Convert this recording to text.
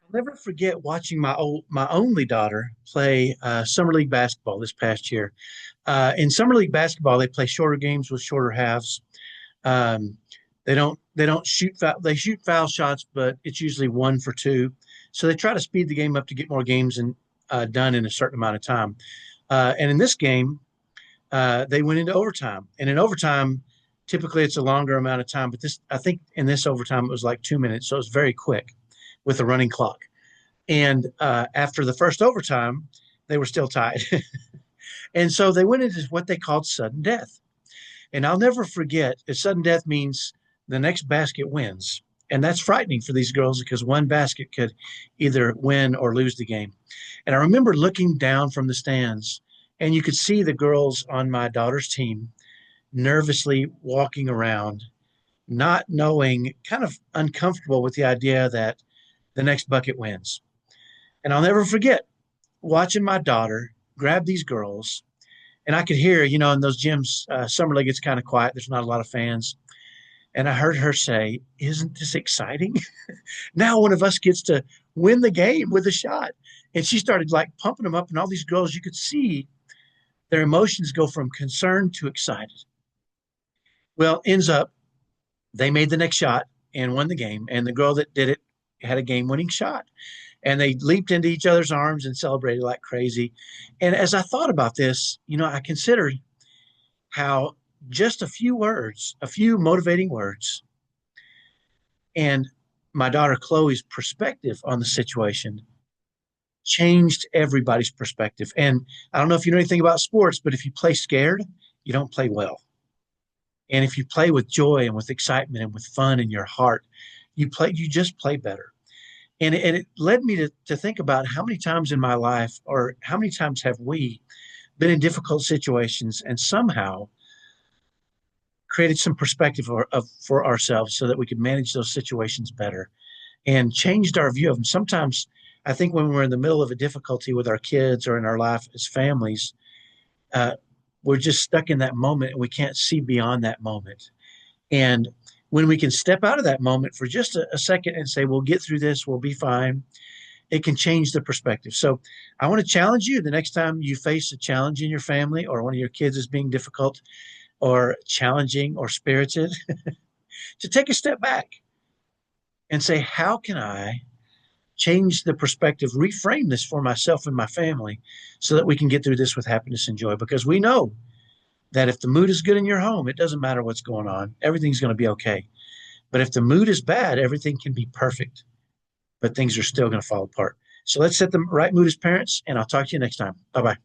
I'll never forget watching my only daughter play summer league basketball this past year. In summer league basketball, they play shorter games with shorter halves. Um, they don't they shoot foul shots, but it's usually 1 for 2. So they try to speed the game up to get more games and done in a certain amount of time. And in this game, they went into overtime, and in overtime, typically it's a longer amount of time. But this, I think, in this overtime it was like 2 minutes, so it was very quick with a running clock. And after the first overtime, they were still tied. And so they went into what they called sudden death. And I'll never forget, sudden death means the next basket wins. And that's frightening for these girls because one basket could either win or lose the game. And I remember looking down from the stands, and you could see the girls on my daughter's team nervously walking around, not knowing, kind of uncomfortable with the idea that the next bucket wins. And I'll never forget watching my daughter grab these girls. And I could hear, in those gyms, Summer League, it's kind of quiet. There's not a lot of fans. And I heard her say, "Isn't this exciting? Now one of us gets to win the game with a shot." And she started like pumping them up. And all these girls, you could see their emotions go from concerned to excited. Well, ends up, they made the next shot and won the game. And the girl that did it had a game winning shot. And they leaped into each other's arms and celebrated like crazy. And as I thought about this, I considered how just a few words, a few motivating words, and my daughter Chloe's perspective on the situation changed everybody's perspective. And I don't know if you know anything about sports, but if you play scared, you don't play well. And if you play with joy and with excitement and with fun in your heart, you just play better. And it led me to think about how many times in my life, or how many times have we been in difficult situations and somehow created some perspective for ourselves so that we could manage those situations better and changed our view of them. Sometimes I think when we're in the middle of a difficulty with our kids or in our life as families, uh, we're just stuck in that moment and we can't see beyond that moment. And when we can step out of that moment for just a second and say, "We'll get through this, we'll be fine," it can change the perspective. So I want to challenge you the next time you face a challenge in your family or one of your kids is being difficult or challenging or spirited, to take a step back and say, "How can I change the perspective, reframe this for myself and my family so that we can get through this with happiness and joy?" Because we know that if the mood is good in your home, it doesn't matter what's going on, everything's going to be okay. But if the mood is bad, everything can be perfect, but things are still going to fall apart. So let's set the right mood as parents, and I'll talk to you next time. Bye bye.